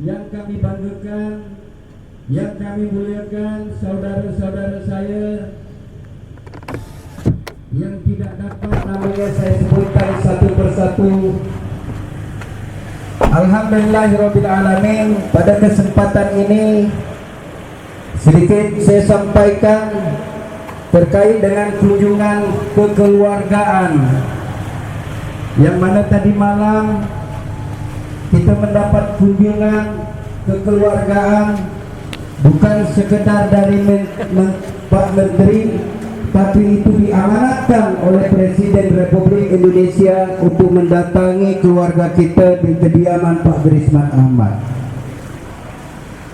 yang kami banggakan, yang kami muliakan, saudara-saudara saya yang tidak dapat namanya saya sebutkan satu persatu. Alhamdulillahirrabbilalamin, pada kesempatan ini sedikit saya sampaikan terkait dengan kunjungan kekeluargaan, yang mana tadi malam kita mendapat kunjungan kekeluargaan bukan sekedar dari Pak Menteri, tapi itu diamanatkan oleh Presiden Republik Indonesia untuk mendatangi keluarga kita di kediaman Pak Brisman Ahmad.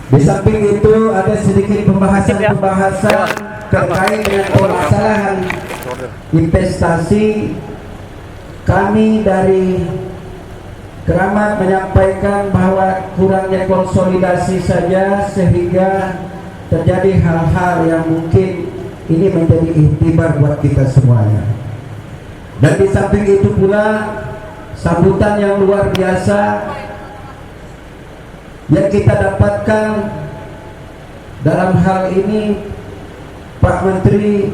Di samping itu ada sedikit pembahasan terkait dengan permasalahan investasi. Kami dari Keramat menyampaikan bahwa kurangnya konsolidasi saja sehingga terjadi hal-hal yang mungkin ini menjadi iktibar buat kita semuanya. Dan di samping itu pula sambutan yang luar biasa yang kita dapatkan dalam hal ini Pak Menteri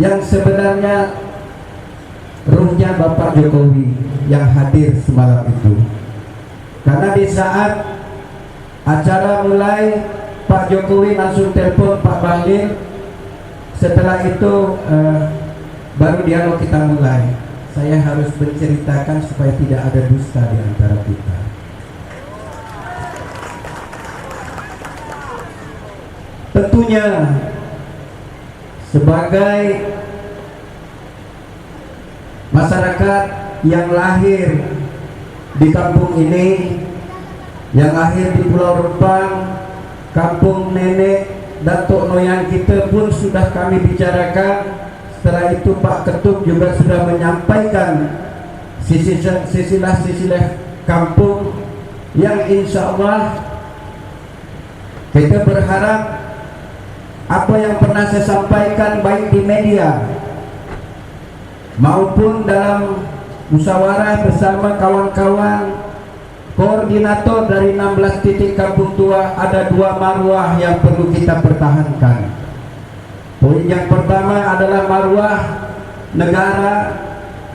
yang sebenarnya ruhnya Bapak Jokowi yang hadir semalam itu. Karena di saat acara mulai, Pak Jokowi langsung telepon Pak Bahlil. Setelah itu baru dialog kita mulai. Saya harus menceritakan supaya tidak ada dusta di antara kita. Tentunya sebagai masyarakat yang lahir di kampung ini, yang lahir di Pulau Rempang, kampung nenek datuk moyang kita pun sudah kami bicarakan. Setelah itu Pak Ketum juga sudah menyampaikan sisilah kampung yang insya Allah kita berharap apa yang pernah saya sampaikan baik di media maupun dalam musyawarah bersama kawan-kawan koordinator dari 16 titik kampung tua, ada 2 marwah yang perlu kita pertahankan. Poin yang pertama adalah marwah negara.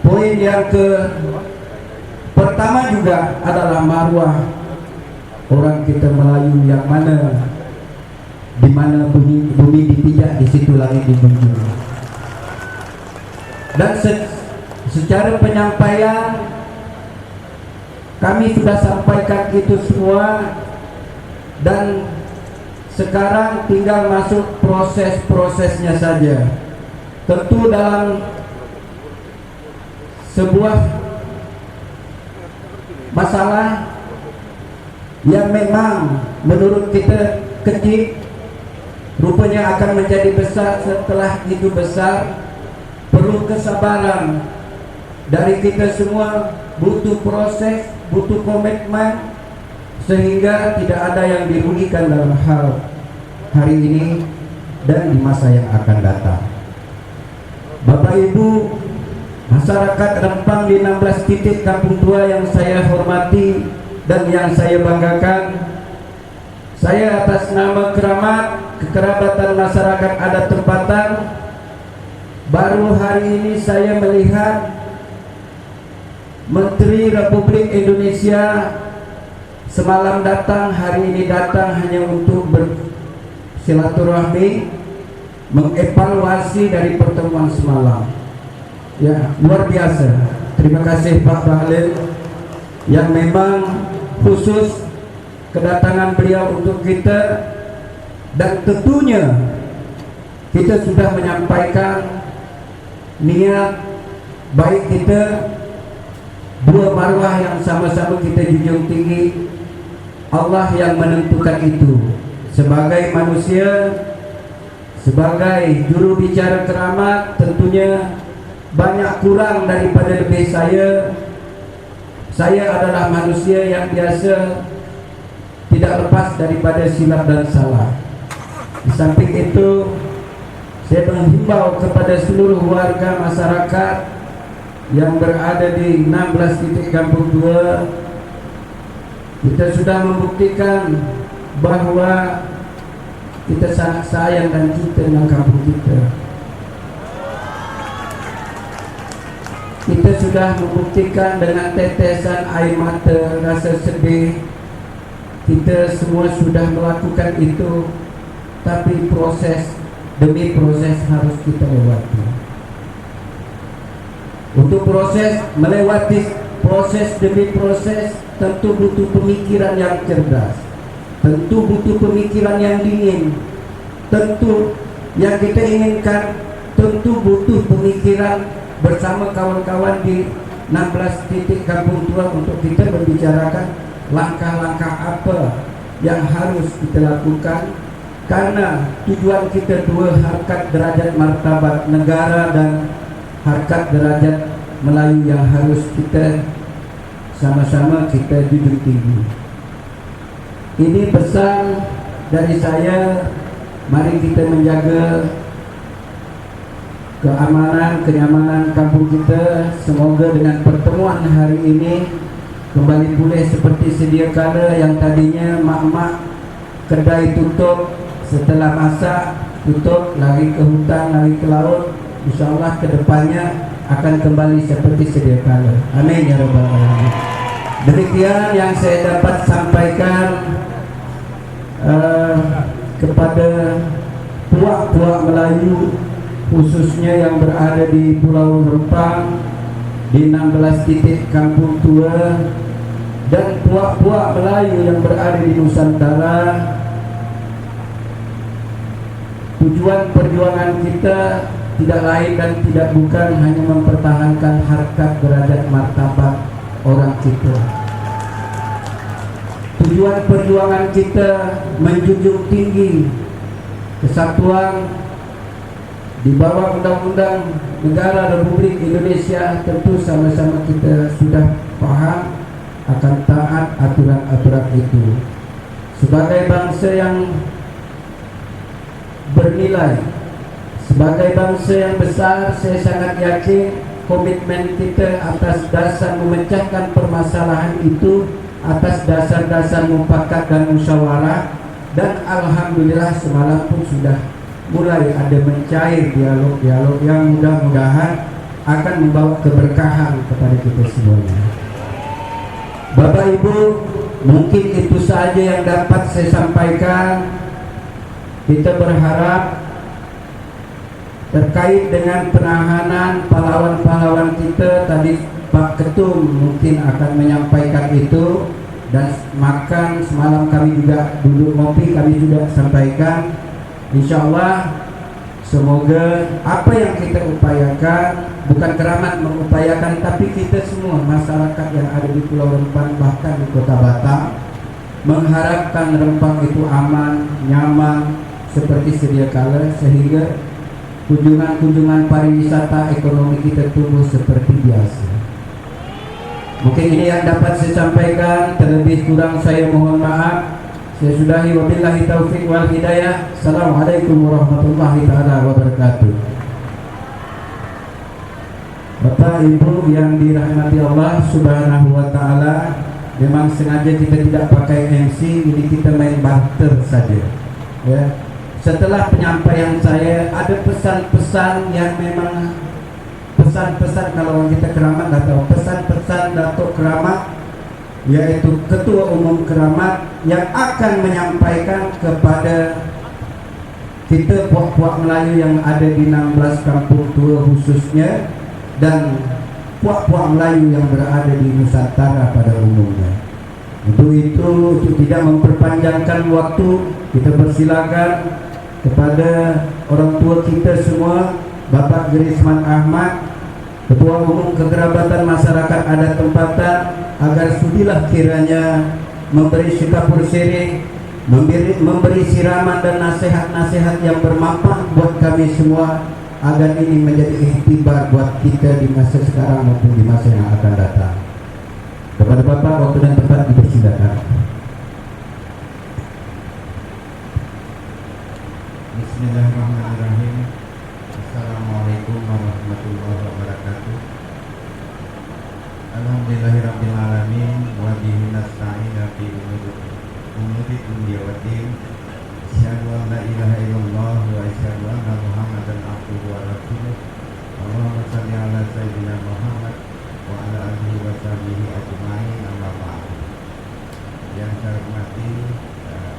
Poin yang pertama juga adalah marwah orang kita Melayu, yang mana di mana bumi dipijak, di situ langit dijunjung. Dan secara penyampaian kami sudah sampaikan itu semua, dan sekarang tinggal masuk proses-prosesnya saja. Tentu dalam sebuah masalah yang memang menurut kita kecil, rupanya akan menjadi besar. Setelah itu besar, perlu kesabaran dari kita semua, butuh proses, butuh komitmen, sehingga tidak ada yang dirugikan dalam hal hari ini dan di masa yang akan datang. Bapak Ibu, masyarakat Rempang di 16 titik kampung tua yang saya hormati dan yang saya banggakan, saya atas nama Keramat, Kekerabatan Masyarakat Adat Tempatan, baru hari ini saya melihat Menteri Republik Indonesia semalam datang, hari ini datang hanya untuk bersilaturahmi, mengevaluasi dari pertemuan semalam. Ya, luar biasa. Terima kasih Pak Bahlil yang memang khusus kedatangan beliau untuk kita, dan tentunya kita sudah menyampaikan niat baik kita, 2 marwah yang sama-sama kita junjung tinggi. Allah yang menentukan itu. Sebagai manusia, sebagai juru bicara Keramat, tentunya banyak kurang daripada lebih saya. Saya adalah manusia yang biasa, tidak lepas daripada silap dan salah. Di samping itu, saya menghimbau kepada seluruh warga masyarakat yang berada di 16 titik kampung tua Kita sudah membuktikan bahwa kita sangat sayang dan cinta dengan kampung kita. Kita sudah membuktikan dengan tetesan air mata, rasa sedih. Kita semua sudah melakukan itu, tapi proses demi proses harus kita lewati. Untuk melewati proses demi proses, tentu butuh pemikiran yang cerdas, tentu butuh pemikiran yang dingin, tentu yang kita inginkan, tentu butuh pemikiran bersama kawan-kawan di 16 titik kampung tua untuk kita membicarakan langkah-langkah apa yang harus kita lakukan, karena tujuan kita dua, harkat derajat martabat negara dan harkat derajat Melayu yang harus kita sama-sama kita junjung tinggi. Ini pesan dari saya, mari kita menjaga keamanan, kenyamanan kampung kita. Semoga dengan pertemuan hari ini kembali pulih seperti sedia kala, yang tadinya mak-mak kedai tutup, setelah masak tutup, lari ke hutan, lari ke laut. InsyaAllah kedepannya akan kembali seperti sedia kala. Amin ya rabbal alamin. Demikian yang saya dapat sampaikan kepada puak-puak Melayu, khususnya yang berada di Pulau Rempang, di 16 titik kampung tua, dan puak-puak Melayu yang berada di Nusantara. Tujuan perjuangan kita tidak lain dan tidak bukan hanya mempertahankan harkat derajat martabat orang kita. Tujuan perjuangan kita menjunjung tinggi kesatuan di bawah Undang-Undang Negara Republik Indonesia. Tentu sama-sama kita sudah paham akan taat aturan-aturan itu. Sebagai bangsa yang bernilai, sebagai bangsa yang besar, saya sangat yakin komitmen kita atas dasar memecahkan permasalahan itu, atas dasar-dasar mufakat dan musyawarah, dan alhamdulillah semalam pun sudah mulai ada mencair dialog-dialog yang mudah-mudahan akan membawa keberkahan kepada kita semuanya. Bapak Ibu, mungkin itu saja yang dapat saya sampaikan. Kita berharap terkait dengan penahanan pahlawan-pahlawan kita, tadi Pak Ketum mungkin akan menyampaikan itu, dan makan semalam kami juga duduk ngopi, kami juga sampaikan. InsyaAllah semoga apa yang kita upayakan, bukan Keramat mengupayakan, tapi kita semua masyarakat yang ada di Pulau Rempang, bahkan di Kota Batam, mengharapkan Rempang itu aman, nyaman seperti sedia kala, sehingga kunjungan-kunjungan pariwisata ekonomi kita tumbuh seperti biasa. Mungkin ini yang dapat saya sampaikan, terlebih kurang saya mohon maaf. Saya sudahi, wabillahi taufiq wal hidayah. Assalamualaikum warahmatullahi taala wabarakatuh. Bapak Ibu yang dirahmati Allah Subhanahu wa taala, memang sengaja kita tidak pakai MC, ini kita main barter saja. Ya. Setelah penyampaian saya, ada pesan-pesan yang memang pesan-pesan, kalau kita Keramat nggak tahu, pesan-pesan Datuk Keramat, yaitu Ketua Umum Keramat, yang akan menyampaikan kepada kita puak-puak Melayu yang ada di 16 kampung tua khususnya, dan puak-puak Melayu yang berada di Nusantara pada umumnya. Untuk itu, untuk tidak memperpanjangkan waktu, kita persilakan kepada orang tua kita semua, Bapak Gerisman Ahmad, Ketua Umum Kekerabatan Masyarakat Adat Tempatan, agar sudilah kiranya memberi syukapur siri, memberi siraman dan nasihat-nasihat yang bermanfaat buat kami semua, agar ini menjadi ikhtibar buat kita di masa sekarang maupun di masa yang akan datang. Kepada Bapak, waktu dan tempat dipersilakan. Bismillahirrahmanirrahim. Assalamualaikum warahmatullahi wabarakatuh. Alhamdulillahirabbil alamin wa bihi nasta'in fi taufiq wal-hidayah. Asyhadu an la ilaha illallah wa asyhadu anna Muhammadan abduhu wa rasuluh. Allahumma shalli ala sayyidina Muhammad wa ala alihi wa sahbihi ajma'in. Amma ba'd. Yang saya hormati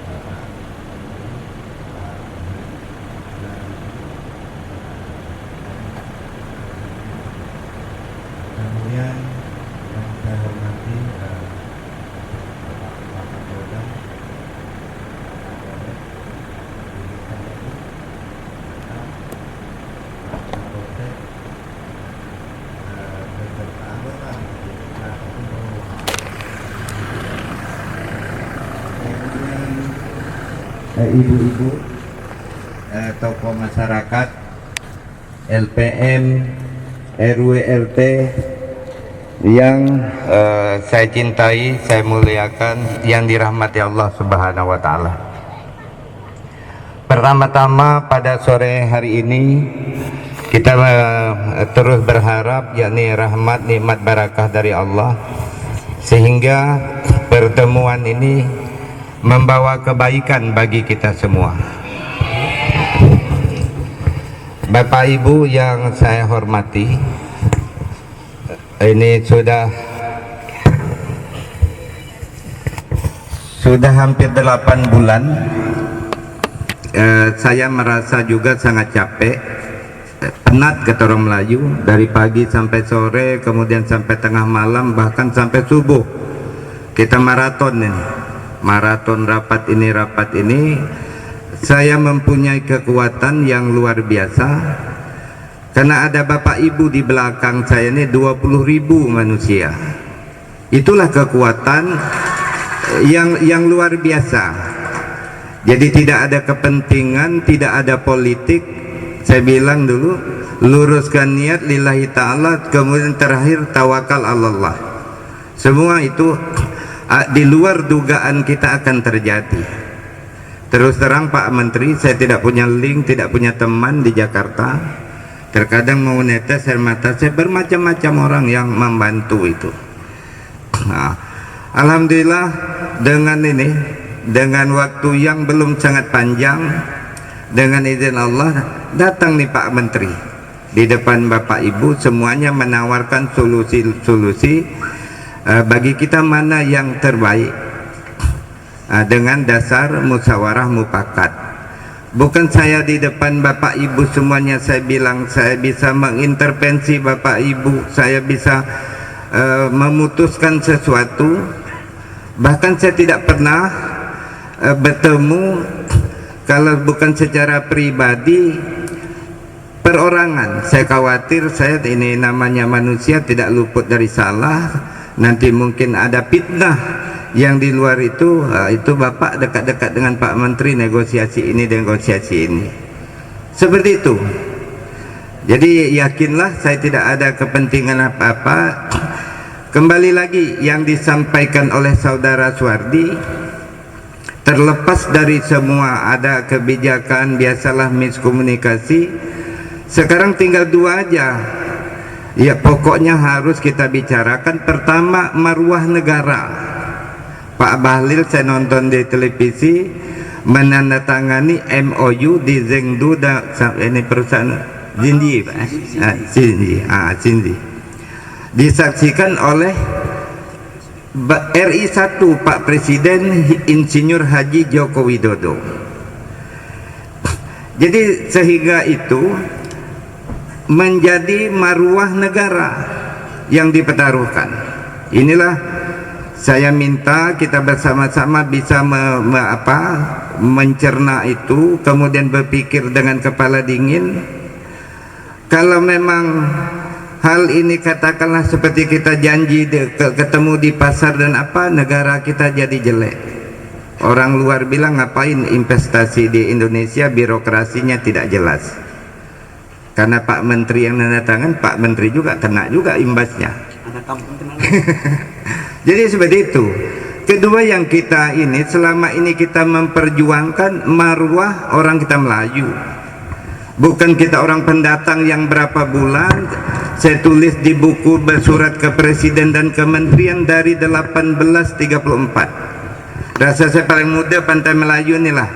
Bapak dan kemudian yang saya hormati Bapak Kapolda, Kapolsek, beserta anggota ibu-ibu, tokoh masyarakat, LPM, RW, RT yang saya cintai, saya muliakan, yang dirahmati Allah Subhanahu wa Ta'ala. Pertama-tama pada sore hari ini kita terus berharap yakni rahmat, nikmat, barakah dari Allah, sehingga pertemuan ini membawa kebaikan bagi kita semua. Bapak Ibu yang saya hormati, ini sudah hampir 8 bulan saya merasa juga sangat capek, penat kata orang Melayu, dari pagi sampai sore, kemudian sampai tengah malam, bahkan sampai subuh kita maraton ini, maraton rapat ini. Saya mempunyai kekuatan yang luar biasa karena ada Bapak Ibu di belakang saya ini 20.000 manusia. Itulah kekuatan yang luar biasa. Jadi tidak ada kepentingan, tidak ada politik. Saya bilang dulu, luruskan niat lillahi ta'ala, kemudian terakhir tawakal Allah. Semua itu di luar dugaan kita akan terjadi. Terus terang Pak Menteri, saya tidak punya link, tidak punya teman di Jakarta. Terkadang mau netes air mata saya, bermacam-macam orang yang membantu itu. Nah, alhamdulillah dengan waktu yang belum sangat panjang, dengan izin Allah datang nih Pak Menteri di depan Bapak Ibu, semuanya menawarkan solusi bagi kita mana yang terbaik. Dengan dasar musyawarah mufakat. Bukan saya di depan Bapak Ibu semuanya saya bilang saya bisa mengintervensi Bapak Ibu, saya bisa memutuskan sesuatu. Bahkan saya tidak pernah bertemu, kalau bukan secara pribadi, perorangan. Saya khawatir, saya ini namanya manusia tidak luput dari salah, nanti mungkin ada fitnah yang di luar itu Bapak dekat-dekat dengan Pak Menteri, negosiasi ini, seperti itu. Jadi yakinlah saya tidak ada kepentingan apa-apa. Kembali lagi yang disampaikan oleh saudara Suwardi, terlepas dari semua ada kebijakan, biasalah miskomunikasi, sekarang tinggal dua aja ya, pokoknya harus kita bicarakan. Pertama, marwah negara. Pak Bahlil saya nonton di televisi menandatangani MOU di Zhengdu, ini perusahaan Xinyi, Pak. Xinyi. Disaksikan oleh RI 1 Pak Presiden Insinyur Haji Joko Widodo. Jadi sehingga itu menjadi marwah negara yang dipertaruhkan. Inilah saya minta kita bersama-sama bisa mencerna itu, kemudian berpikir dengan kepala dingin. Kalau memang hal ini katakanlah seperti kita janji ketemu di pasar dan negara kita jadi jelek. Orang luar bilang ngapain investasi di Indonesia, birokrasinya tidak jelas. Karena Pak Menteri yang nanda tangan, Pak Menteri juga kena juga imbasnya. Ada kampung kenal. Jadi seperti itu. Kedua, yang kita ini selama ini kita memperjuangkan marwah orang kita Melayu. Bukan kita orang pendatang yang berapa bulan. Saya tulis di buku bersurat ke Presiden dan Kementerian dari 1834. Rasa saya paling muda Pantai Melayu inilah,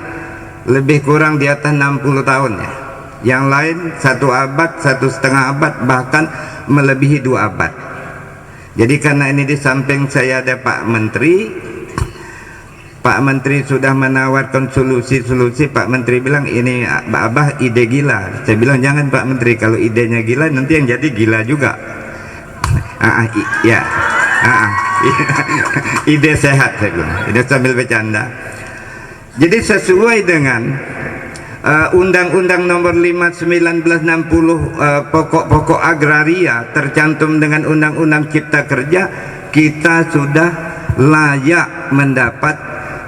lebih kurang di atas 60 tahun ya. Yang lain 1 abad, 1,5 abad, bahkan melebihi 2 abad. Jadi karena ini di samping saya ada Pak Menteri, Pak Menteri sudah menawarkan solusi-solusi. Pak Menteri bilang ini Abah ide gila. Saya bilang jangan Pak Menteri, kalau idenya gila nanti yang jadi gila juga. Ide sehat saya bilang. Ini sambil bercanda. Jadi sesuai dengan Undang-Undang Nomor 5 1960 pokok-pokok agraria tercantum dengan Undang-Undang Cipta Kerja, kita sudah layak mendapat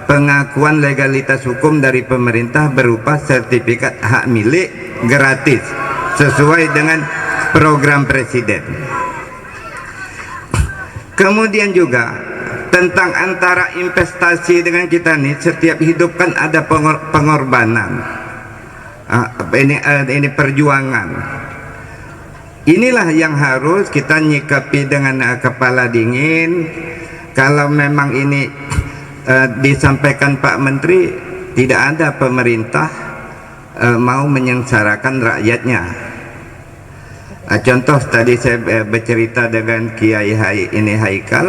pengakuan legalitas hukum dari pemerintah berupa sertifikat hak milik gratis sesuai dengan program presiden. Kemudian juga tentang antara investasi dengan kita nih, setiap hidup kan ada pengorbanan. Ini perjuangan. Inilah yang harus kita nyikapi dengan kepala dingin. Kalau memang ini disampaikan Pak Menteri, tidak ada pemerintah mau menyengsarakan rakyatnya. Contoh tadi saya bercerita dengan Kiai Haikal,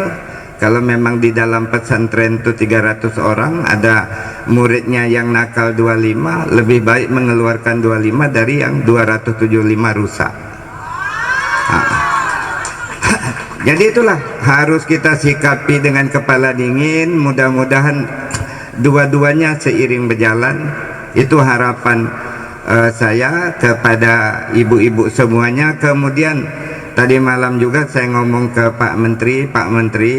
kalau memang di dalam pesantren itu 300 orang, ada muridnya yang nakal 25, lebih baik mengeluarkan 25 dari yang 275 rusak. Jadi itulah harus kita sikapi dengan kepala dingin. Mudah-mudahan dua-duanya seiring berjalan. Itu harapan saya kepada ibu-ibu semuanya. Kemudian tadi malam juga saya ngomong ke Pak Menteri,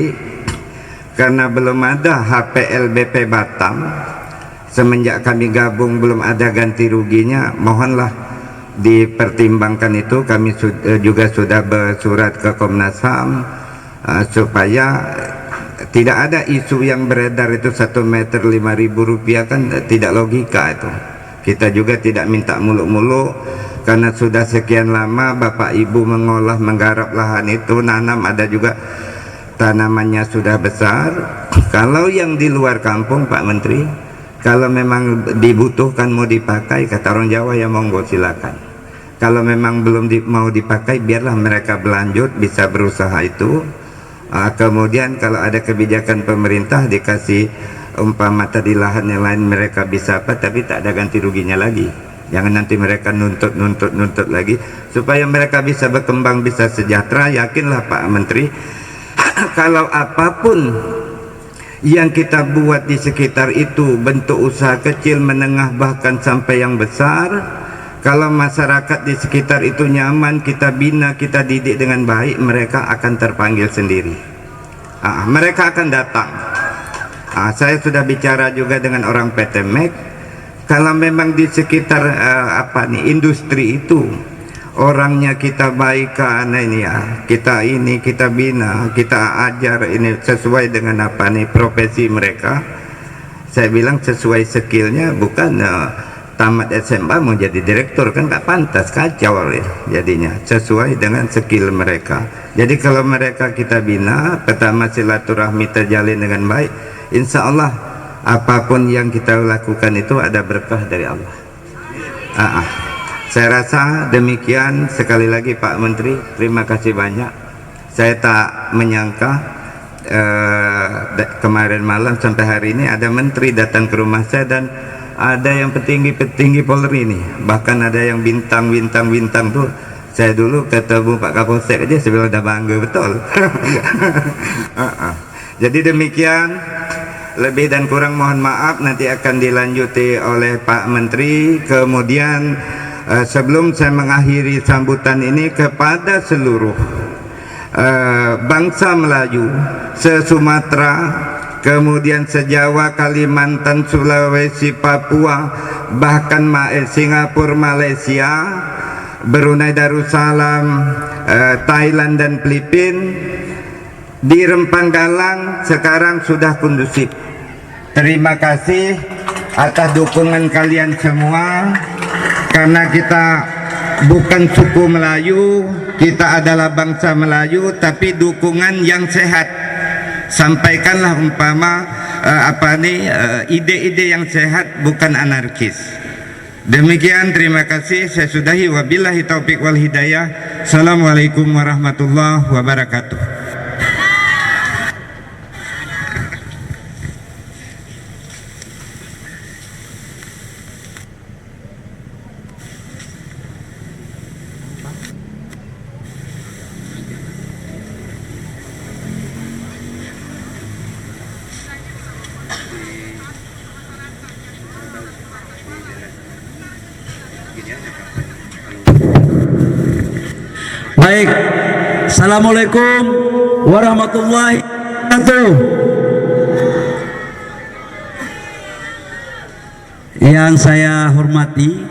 karena belum ada HPLBP Batam, semenjak kami gabung belum ada ganti ruginya, mohonlah dipertimbangkan itu. Kami juga sudah bersurat ke Komnas HAM supaya tidak ada isu yang beredar itu 1 meter 5.000 rupiah, kan tidak logika itu. Kita juga tidak minta muluk-muluk, karena sudah sekian lama Bapak Ibu mengolah menggarap lahan itu, nanam, ada juga tanamannya sudah besar. Kalau yang di luar kampung Pak Menteri, kalau memang dibutuhkan mau dipakai, kata orang Jawa ya monggo silakan. Kalau memang belum mau dipakai, biarlah mereka berlanjut, bisa berusaha itu. Kemudian kalau ada kebijakan pemerintah dikasih umpama tadi lahan yang lain, mereka bisa apa, tapi tak ada ganti ruginya lagi. Jangan nanti mereka nuntut lagi, supaya mereka bisa berkembang, bisa sejahtera. Yakinlah Pak Menteri, kalau apapun yang kita buat di sekitar itu, bentuk usaha kecil, menengah, bahkan sampai yang besar, kalau masyarakat di sekitar itu nyaman, kita bina, kita didik dengan baik, mereka akan terpanggil sendiri. Mereka akan datang. Saya sudah bicara juga dengan orang PT MEK. Kalau memang di sekitar industri itu orangnya kita baikkan, ini ya, kita bina, kita ajar ini sesuai dengan profesi mereka. Saya bilang sesuai skillnya, bukan tamat SMA mau jadi direktur, kan nggak pantas, kacau ya jadinya. Sesuai dengan skill mereka. Jadi kalau mereka kita bina, pertama silaturahmi terjalin dengan baik, insya Allah apapun yang kita lakukan itu ada berkah dari Allah. Saya rasa demikian. Sekali lagi Pak Menteri, terima kasih banyak. Saya tak menyangka kemarin malam sampai hari ini ada menteri datang ke rumah saya, dan ada yang petinggi Polri nih, bahkan ada yang bintang tuh. Saya dulu ketemu Pak Kapolsek aja saya bilang udah bangga betul. Jadi demikian, lebih dan kurang mohon maaf, nanti akan dilanjuti oleh Pak Menteri. Kemudian sebelum saya mengakhiri sambutan ini, kepada seluruh bangsa Melayu se-Sumatera, kemudian se-Jawa, Kalimantan, Sulawesi, Papua, bahkan Singapura, Malaysia, Brunei Darussalam, Thailand dan Filipina, di Rempang Galang sekarang sudah kondusif. Terima kasih atas dukungan kalian semua, karena kita bukan suku Melayu, kita adalah bangsa Melayu, tapi dukungan yang sehat. sampaikanlah umpama ide-ide yang sehat, bukan anarkis. Demikian, terima kasih, saya sudahi, wabillahi taufik wal hidayah. Assalamualaikum warahmatullahi wabarakatuh. Baik, Assalamualaikum warahmatullahi wabarakatuh. Yang saya hormati,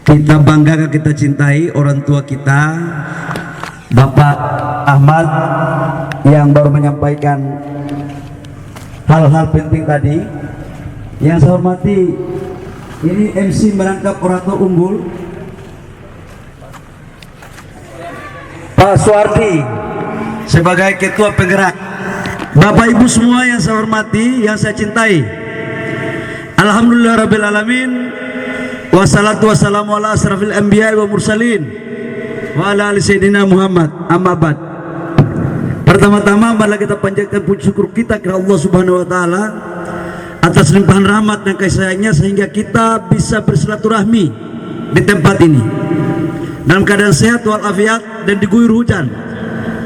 kita banggakan, kita cintai orang tua kita, Bapak Ahmad, yang baru menyampaikan hal-hal penting tadi. Yang saya hormati, ini MC merangkap orang tua unggul, Pak Suwardi sebagai ketua penggerak. Bapak Ibu semua yang saya hormati, yang saya cintai, alhamdulillahirrabbilalamin, wassalatu wassalamu ala asrafil anbiya wa mursalin wa ala ali sayyidina Muhammad, amma ba'd. Pertama-tama marilah kita panjatkan puji syukur kita kepada Allah Subhanahu wa taala atas limpahan rahmat dan kasih sayangnya sehingga kita bisa bersilaturahmi di tempat ini dalam keadaan sehat walafiat dan diguyur hujan.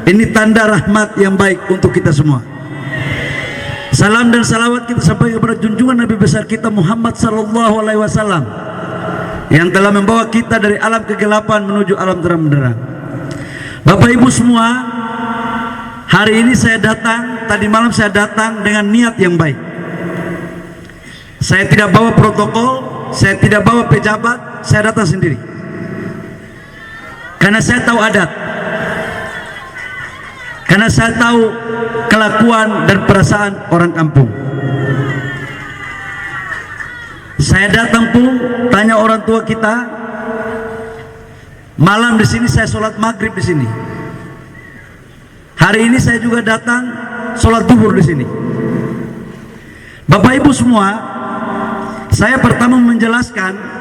Ini tanda rahmat yang baik untuk kita semua. Salam dan salawat kita sampaikan kepada junjungan Nabi besar kita Muhammad sallallahu alaihi wasallam yang telah membawa kita dari alam kegelapan menuju alam terang benderang. Bapak Ibu semua, hari ini saya datang, tadi malam saya datang dengan niat yang baik. Saya tidak bawa protokol, saya tidak bawa pejabat, saya datang sendiri. Karena saya tahu adat, karena saya tahu kelakuan dan perasaan orang kampung. Saya datang pun tanya orang tua kita. Malam di sini saya sholat maghrib di sini. Hari ini saya juga datang sholat zuhur di sini. Bapak Ibu semua, saya pertama menjelaskan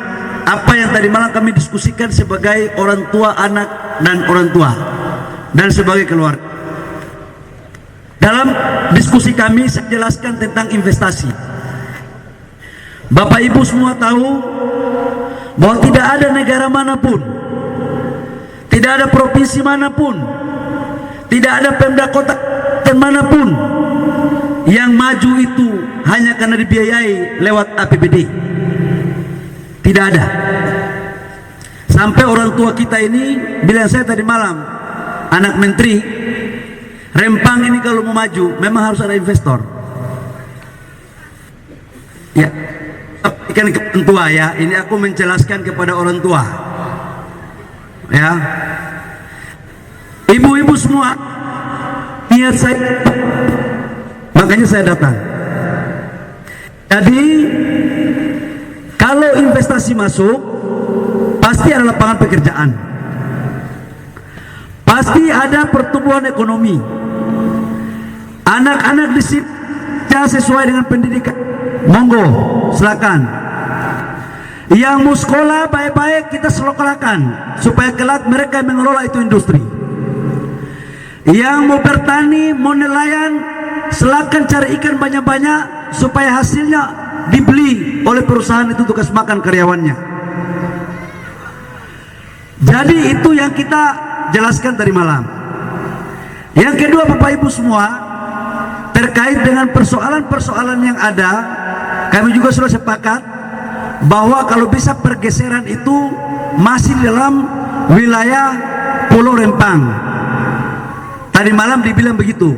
apa yang tadi malam kami diskusikan sebagai orang tua, anak, dan orang tua, dan sebagai keluarga. Dalam diskusi kami saya jelaskan tentang investasi. Bapak Ibu semua tahu bahwa tidak ada negara manapun, tidak ada provinsi manapun, tidak ada pemda kota dan manapun yang maju itu hanya karena dibiayai lewat APBD. Tidak ada. Sampai orang tua kita ini bilang saya tadi malam, anak menteri, Rempang ini kalau mau maju memang harus ada investor. Ya, ikan ketua ya. Ini aku menjelaskan kepada orang tua. Ya, ibu-ibu semua, niat saya, makanya saya datang. Jadi kalau investasi masuk, pasti ada lapangan pekerjaan, pasti ada pertumbuhan ekonomi. Anak-anak di sini sesuai dengan pendidikan, monggo silakan. Yang mau sekolah baik-baik kita sekolahkan supaya kelak mereka mengelola itu industri. Yang mau bertani, mau nelayan, silakan cari ikan banyak-banyak supaya hasilnya dibeli oleh perusahaan itu untuk kasih makan karyawannya. Jadi itu yang kita jelaskan tadi malam. Yang kedua, Bapak Ibu semua, terkait dengan persoalan-persoalan yang ada, kami juga sudah sepakat bahwa kalau bisa pergeseran itu masih dalam wilayah Pulau Rempang. Tadi malam dibilang begitu.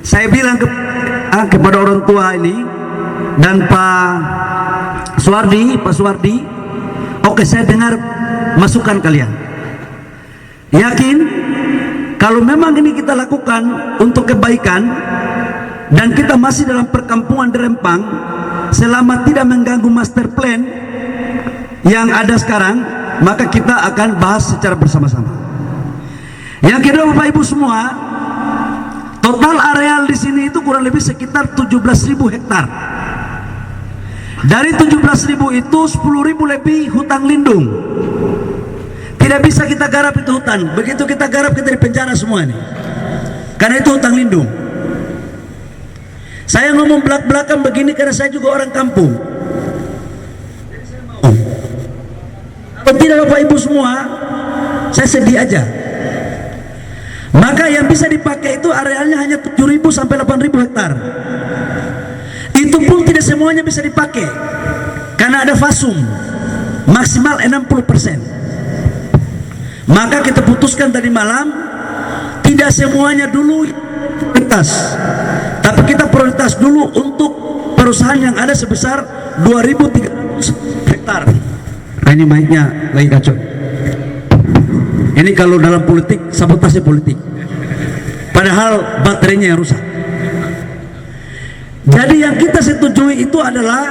Saya bilang kepada orang tua ini dan Pak Suwardi, oke, saya dengar masukan kalian. Yakin kalau memang ini kita lakukan untuk kebaikan dan kita masih dalam perkampungan di Rempang, selama tidak mengganggu master plan yang ada sekarang, maka kita akan bahas secara bersama-sama. Yang kedua, Bapak Ibu semua, Total areal di sini itu kurang lebih sekitar 17.000 hektar. Dari 17.000 itu 10.000 lebih hutan lindung. Tidak bisa kita garap itu hutan. Begitu kita garap kita dipenjara semua ini. Karena itu hutan lindung. Saya ngomong belak-belakan begini karena saya juga orang kampung. Kalau tidak Bapak Ibu semua, saya sedih aja. Maka yang bisa dipakai itu arealnya hanya 7.000 sampai 8.000 hektar. Itu pun tidak semuanya bisa dipakai karena ada fasum maksimal 60%. Maka kita putuskan tadi malam tidak semuanya dulu prioritas, tapi kita prioritas dulu untuk perusahaan yang ada sebesar 2.300 hektar. Nah, ini mic-nya lagi kacau. Ini kalau dalam politik sabotase politik, padahal baterainya yang rusak. Jadi yang kita setujui itu adalah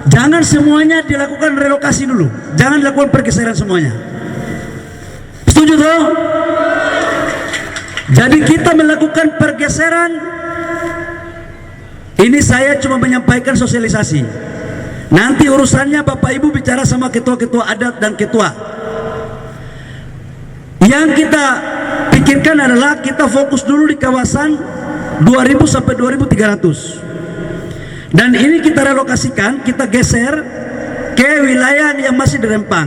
jangan semuanya dilakukan relokasi dulu, jangan dilakukan pergeseran semuanya. Setuju toh? Jadi kita melakukan pergeseran. Ini saya cuma menyampaikan sosialisasi. Nanti urusannya Bapak Ibu bicara sama ketua-ketua adat dan ketua. Yang kita pikirkan adalah kita fokus dulu di kawasan 2.000 sampai 2.300. Dan ini kita relokasikan, kita geser ke wilayah yang masih di Rempang.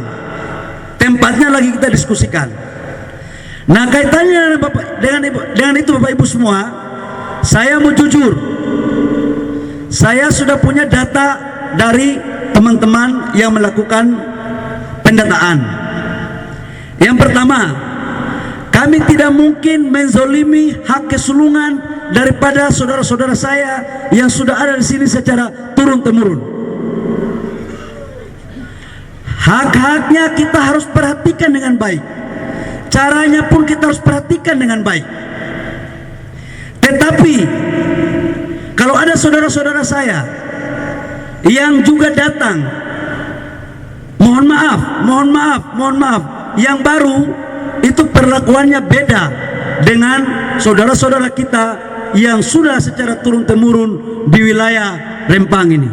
Tempatnya lagi kita diskusikan. Nah, kaitannya dengan itu Bapak Ibu semua, saya mau jujur. Saya sudah punya data dari teman-teman yang melakukan pendataan. Yang pertama, kami tidak mungkin menzolimi hak kesulungan daripada saudara-saudara saya yang sudah ada di sini secara turun-temurun. Hak-haknya kita harus perhatikan dengan baik. Caranya pun kita harus perhatikan dengan baik. Tetapi kalau ada saudara-saudara saya yang juga datang, mohon maaf, yang baru itu perlakuannya beda dengan saudara-saudara kita yang sudah secara turun-temurun di wilayah Rempang ini.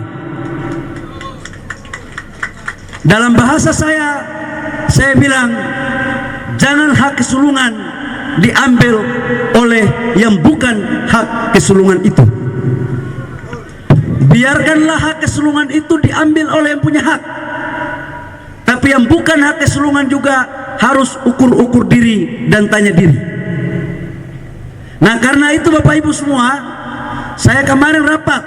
Dalam bahasa saya bilang jangan hak kesulungan diambil oleh yang bukan hak kesulungan itu. Biarkanlah hak kesulungan itu diambil oleh yang punya hak. Tapi yang bukan hak kesulungan juga harus ukur-ukur diri dan tanya diri. Nah, karena itu Bapak Ibu semua, saya kemarin rapat,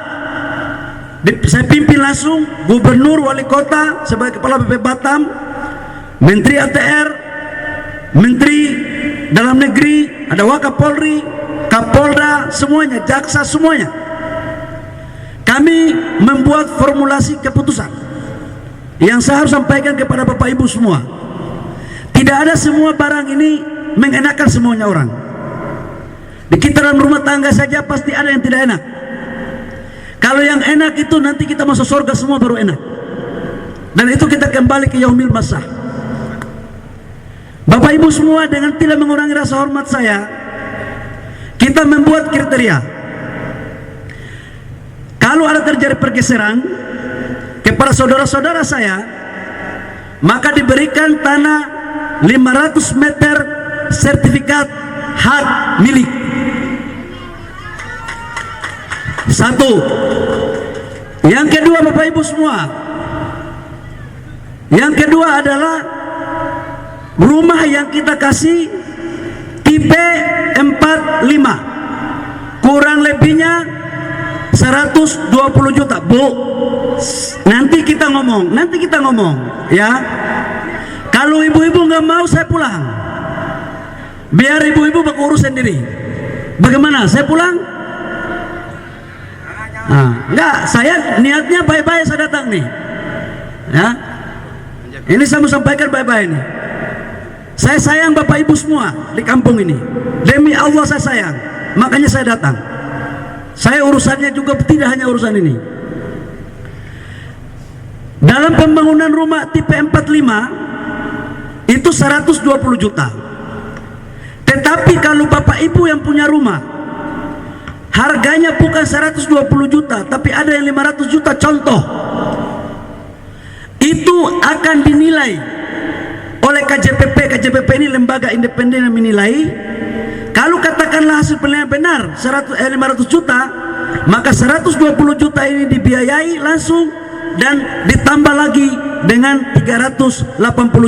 saya pimpin langsung Gubernur, Wali Kota sebagai Kepala BP Batam, Menteri ATR, Menteri Dalam Negeri, ada Wakapolri, Kapolda, semuanya, Jaksa, semuanya. Kami membuat formulasi keputusan yang saya harus sampaikan kepada Bapak Ibu semua. Tidak ada semua barang ini mengenakan semuanya orang. Di kita dalam rumah tangga saja pasti ada yang tidak enak. Kalau yang enak itu nanti kita masuk surga semua baru enak. Dan itu kita kembali ke yaumil masah. Bapak Ibu semua, dengan tidak mengurangi rasa hormat saya, kita membuat kriteria. Kalau ada terjadi pergeseran kepada saudara-saudara saya, maka diberikan tanah 500 meter sertifikat hak milik. Satu. Yang kedua Bapak Ibu semua, yang kedua adalah rumah yang kita kasih tipe 45, kurang lebihnya 120 juta. Bu, nanti kita ngomong ya. Kalau ibu-ibu nggak mau, saya pulang. Biar ibu-ibu urus sendiri. Bagaimana? Saya pulang? Enggak, saya niatnya baik-baik saya datang nih. Ya. Ini saya mau sampaikan baik-baik nih. Saya sayang Bapak Ibu semua di kampung ini. Demi Allah saya sayang. Makanya saya datang. Saya urusannya juga tidak hanya urusan ini. Dalam pembangunan rumah tipe 45 itu 120 juta. Tetapi kalau Bapak Ibu yang punya rumah harganya bukan 120 juta, tapi ada yang 500 juta contoh. Itu akan dinilai oleh KJPP. KJPP ini lembaga independen yang menilai. Kalau katakanlah hasil penilaian benar 500 juta, maka 120 juta ini dibiayai langsung dan ditambah lagi dengan 380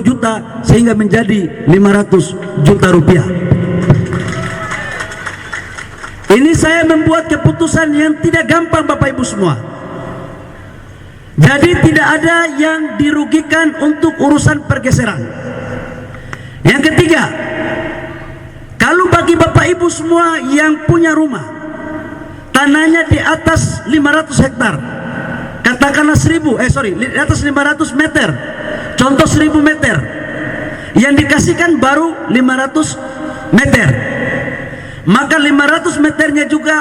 juta sehingga menjadi 500 juta rupiah. Ini saya membuat keputusan yang tidak gampang Bapak Ibu semua. Jadi tidak ada yang dirugikan untuk urusan pergeseran. Yang ketiga, kalau bagi Bapak Ibu semua yang punya rumah, tanahnya di atas 500 hektar, katakanlah di atas 500 meter, contoh 1000 meter, yang dikasihkan baru 500 meter, maka 500 meternya juga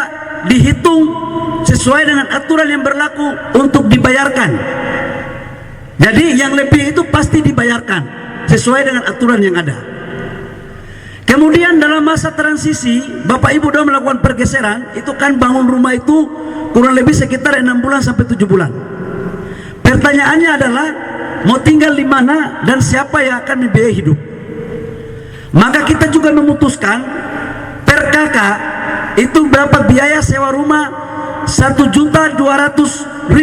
dihitung sesuai dengan aturan yang berlaku untuk dibayarkan. Jadi yang lebih itu pasti dibayarkan sesuai dengan aturan yang ada. Kemudian dalam masa transisi Bapak Ibu sudah melakukan pergeseran, itu kan bangun rumah itu kurang lebih sekitar 6 bulan sampai 7 bulan. Pertanyaannya adalah mau tinggal di mana dan siapa yang akan membiayai hidup. Maka kita juga memutuskan per kakak itu berapa biaya sewa rumah, 1.200.000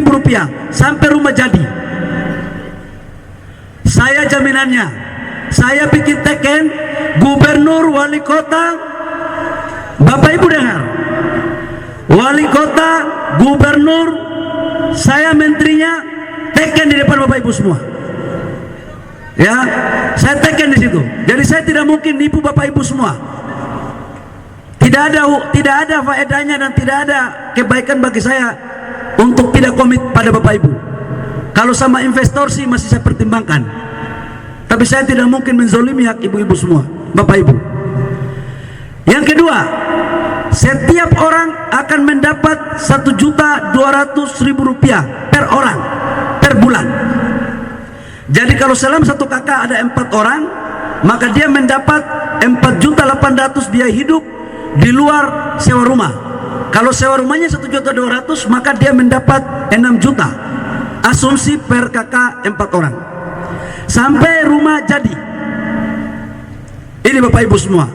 rupiah sampai rumah jadi. Saya jaminannya, saya bikin teken, gubernur, wali kota, Bapak Ibu dengar, wali kota, gubernur, saya menterinya, teken di depan Bapak Ibu semua. Ya, saya teken di situ. Jadi saya tidak mungkin nipu Bapak Ibu semua. Tidak ada faedahnya dan tidak ada kebaikan bagi saya untuk tidak komit pada Bapak Ibu. Kalau sama investor sih masih saya pertimbangkan, tapi saya tidak mungkin menzolimi hak ibu-ibu semua, Bapak Ibu. Yang kedua, setiap orang akan mendapat 1.200.000 rupiah per orang per bulan. Jadi kalau selama satu kakak ada 4 orang, maka dia mendapat 4.800.000 biaya hidup di luar sewa rumah. Kalau sewa rumahnya 1.200.000, maka dia mendapat 6 juta. Asumsi per kakak 4 orang sampai rumah jadi. Ini Bapak Ibu semua.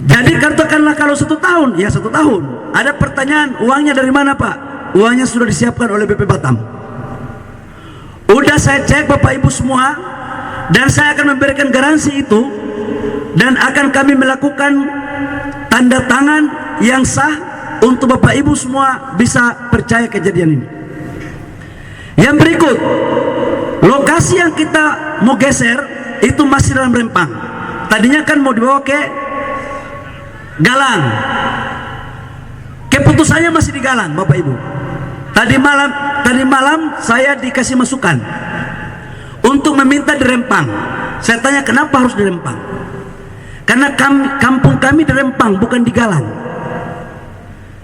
Jadi katakanlah kalau 1 tahun, ya 1 tahun. Ada pertanyaan, uangnya dari mana Pak? Uangnya sudah disiapkan oleh BP Batam. Udah saya cek Bapak Ibu semua, dan saya akan memberikan garansi itu, dan akan kami melakukan tanda tangan yang sah untuk Bapak Ibu semua bisa percaya kejadian ini. Yang berikut, lokasi yang kita mau geser itu masih dalam Rempang. Tadinya kan mau dibawa ke Galang. Keputusannya masih di Galang, Bapak Ibu. Tadi malam saya dikasih masukan untuk meminta di Rempang. Saya tanya kenapa harus di Rempang? Karena kampung kami di Rempang, bukan di Galang.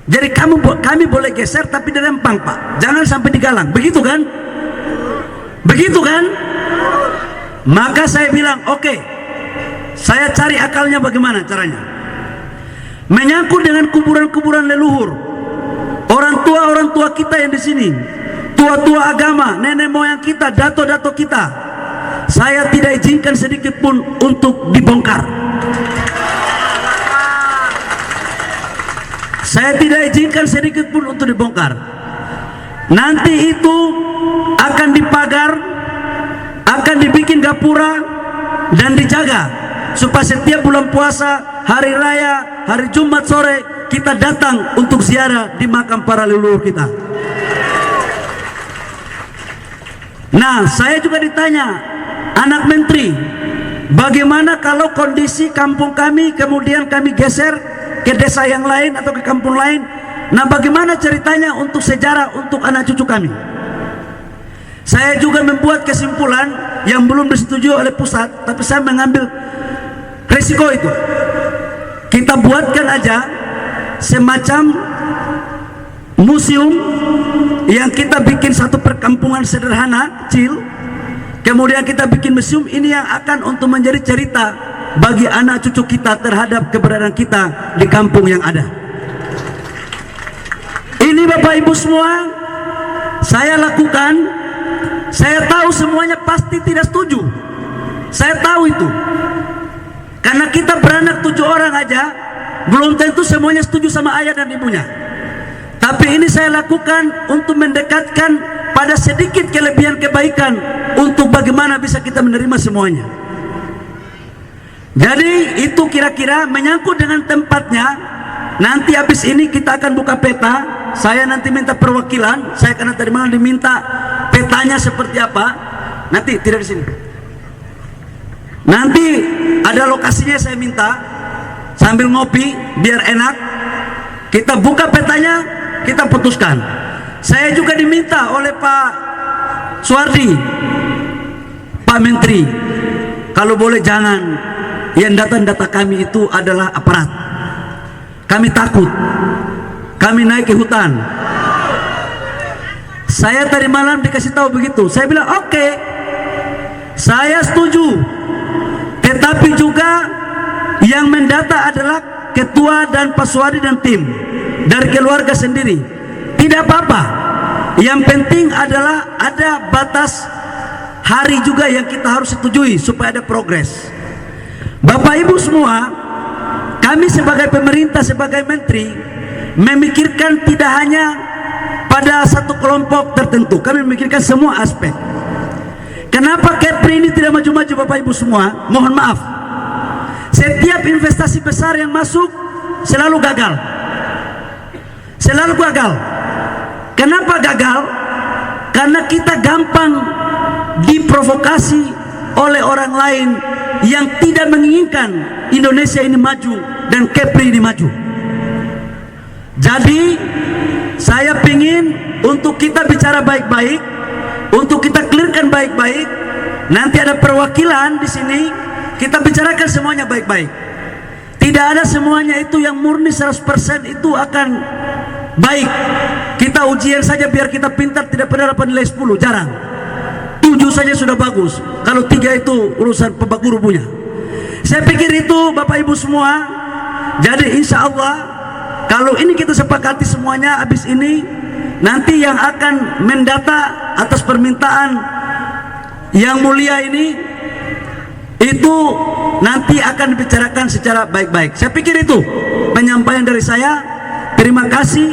Jadi kami boleh geser tapi di Rempang Pak, jangan sampai di Galang. Begitu kan? Begitu kan? Maka saya bilang oke, saya cari akalnya bagaimana caranya. Menyangkut dengan kuburan-kuburan leluhur, orang tua kita yang di sini, tua-tua agama, nenek moyang kita, dato-dato kita, saya tidak izinkan sedikit pun untuk dibongkar. Saya tidak izinkan sedikit pun untuk dibongkar. Nanti itu akan dipagar, akan dibikin gapura dan dijaga supaya setiap bulan puasa, hari raya, hari Jumat sore kita datang untuk ziarah di makam para leluhur kita. Nah, saya juga ditanya, anak menteri, bagaimana kalau kondisi kampung kami kemudian kami geser ke desa yang lain atau ke kampung lain? Nah, bagaimana ceritanya untuk sejarah untuk anak cucu kami? Saya juga membuat kesimpulan yang belum disetujui oleh pusat, tapi saya mengambil risiko itu. Kita buatkan aja semacam museum yang kita bikin satu perkampungan sederhana kecil, kemudian kita bikin museum ini yang akan untuk menjadi cerita bagi anak cucu kita terhadap keberadaan kita di kampung yang ada. Ini Bapak Ibu semua saya lakukan. Saya tahu semuanya pasti tidak setuju. Saya tahu itu. Karena kita beranak 7 orang aja, belum tentu semuanya setuju sama ayah dan ibunya. Tapi ini saya lakukan untuk mendekatkan pada sedikit kelebihan kebaikan untuk bagaimana bisa kita menerima semuanya. Jadi itu kira-kira menyangkut dengan tempatnya. Nanti habis ini kita akan buka peta. Saya nanti minta perwakilan. Saya karena tadi malam diminta petanya seperti apa. Nanti tidak di sini. Nanti ada lokasinya saya minta. Sambil ngopi biar enak. Kita buka petanya, kita putuskan. Saya juga diminta oleh Pak Suwardi, Pak Menteri, kalau boleh jangan yang data-data kami itu adalah aparat. Kami takut. Kami naik ke hutan. Saya tadi malam dikasih tahu begitu. Saya bilang oke, saya setuju. Tetapi juga yang mendata adalah ketua dan Pak Suwardi dan tim dari keluarga sendiri. Tidak apa-apa. Yang penting adalah ada batas hari juga yang kita harus setujui supaya ada progres. Bapak Ibu semua, kami sebagai pemerintah, sebagai menteri memikirkan tidak hanya pada satu kelompok tertentu. Kami memikirkan semua aspek. Kenapa Kepri ini tidak maju-maju Bapak Ibu semua? Mohon maaf, setiap investasi besar yang masuk selalu gagal. Selalu gagal. Kenapa gagal? Karena kita gampang diprovokasi oleh orang lain yang tidak menginginkan Indonesia ini maju dan Kepri ini maju. Jadi saya ingin untuk kita bicara baik-baik, untuk kita clearkan baik-baik. Nanti ada perwakilan di sini, kita bicarakan semuanya baik-baik. Tidak ada semuanya itu yang murni 100% itu akan baik. Kita ujian saja biar kita pintar, tidak pernah dapat nilai 10, jarang. 7 saja sudah bagus. Kalau 3 itu urusan Bapak Guru punya. Saya pikir itu Bapak Ibu semua. Jadi insya Allah kalau ini kita sepakati semuanya, habis ini nanti yang akan mendata atas permintaan yang mulia ini itu nanti akan dibicarakan secara baik-baik. Saya pikir itu penyampaian dari saya. Terima kasih.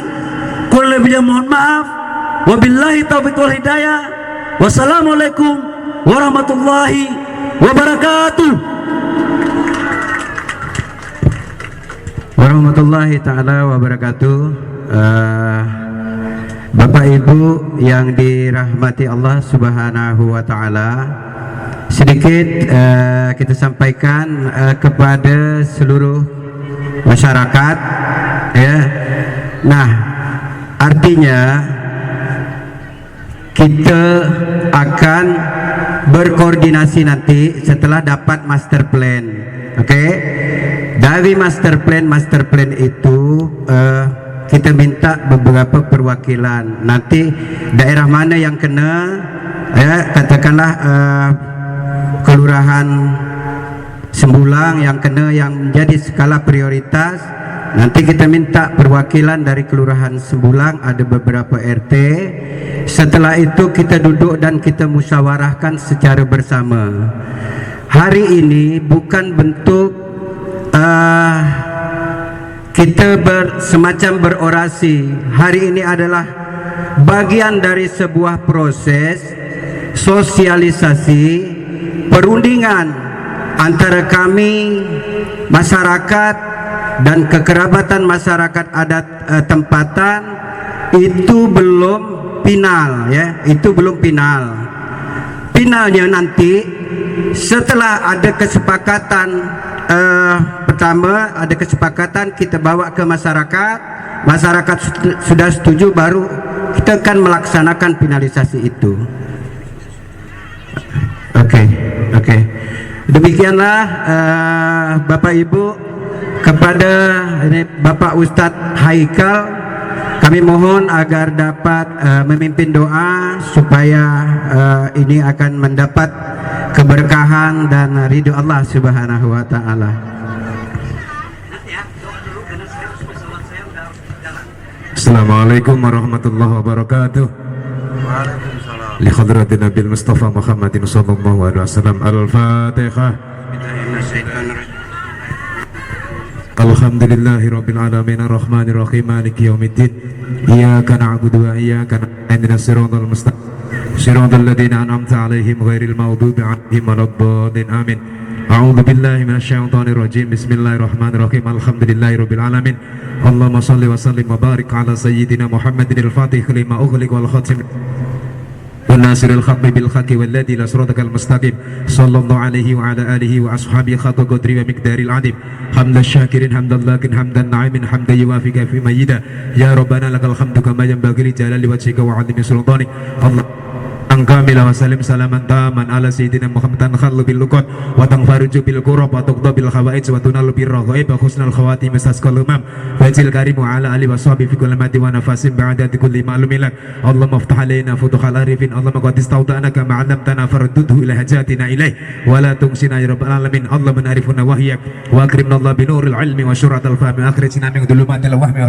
Kurang lebihnya mohon maaf. Wabillahi taufiq wal hidayah. Wassalamualaikum warahmatullahi wabarakatuh. Warahmatullahi ta'ala wabarakatuh. Bapak Ibu yang dirahmati Allah subhanahu wa ta'ala, sedikit kita sampaikan kepada seluruh masyarakat ya. Nah, artinya kita akan berkoordinasi nanti setelah dapat master plan. Oke. Dari master plan itu kita minta beberapa perwakilan. Nanti daerah mana yang kena, ya katakanlah kelurahan Sembulang yang kena, yang menjadi skala prioritas. Nanti kita minta perwakilan dari kelurahan Sembulang, ada beberapa RT. Setelah itu kita duduk dan kita musyawarahkan secara bersama. Hari ini bukan bentuk kita semacam berorasi. Hari ini adalah bagian dari sebuah proses sosialisasi, perundingan antara kami masyarakat dan kekerabatan masyarakat adat tempatan. Itu belum final ya, itu belum final. Finalnya nanti setelah ada kesepakatan. Pertama ada kesepakatan, kita bawa ke masyarakat. Masyarakat sudah setuju, baru kita akan melaksanakan finalisasi itu. Oke. Demikianlah Bapak Ibu, kepada ini Bapak Ustadz Haikal, kami mohon agar dapat memimpin doa supaya ini akan mendapat keberkahan dan ridho Allah Subhanahu wa taala. Assalamualaikum warahmatullahi wabarakatuh. Li hadratin Nabil Mustafa Muhammadin sallallahu alaihi wasallam. Al-Fatihah. Alhamdulillahi rabbil alamin arrahmanir rahim maliki yaumiddin. Iyyaka na'budu wa iyyaka nasta'in ihdinas siratal mustaqim. Siratal ladzina an'amta 'alaihim ghairil maghdubi 'alaihim waladdallin. Amin. A'udzu billahi minasyaitonir rajim. Bismillahirrahmanirrahim. Alhamdulillahi rabbil alamin. Allahumma shalli wa sallim wa barik ala sayyidina Muhammadin al-Fatih lima ughliq wal khatim والناصر الحق بالحق والذي لا صراطك المستقيم صلى الله عليه وعلى آله وأصحابه حق قدره ومقدار العظيم حمد الشاكرين حمد اللاكن حمد النعيم حمد يوافق في ميدا يا ربنا لك الحمد كما ينبغي لجلال وجهك وعظيم سلطانك الله Angkamila wa salim salaman taman ala sayyidina Muhammadan khallu bil luqat wa tanfaruju bil qurab wa tuqda bil khawaij wa tunalu bir raghaib wa husnal khawatim masasqal umam fajil karim wa ala ali wa sahbi fi kulli mati wa nafasin ba'da kulli ma'lumin lak Allahumma iftah alaina futuhal arifin Allahumma qad istawda'naka ma 'allamtana faruddhu ila hajatina ilaih wa la tungsina ya rabbal alamin Allahumma arifuna wahyak wa akrimna Allah bi nuril ilmi wa syuratal fahmi akhrijna min dhulumatil wahmi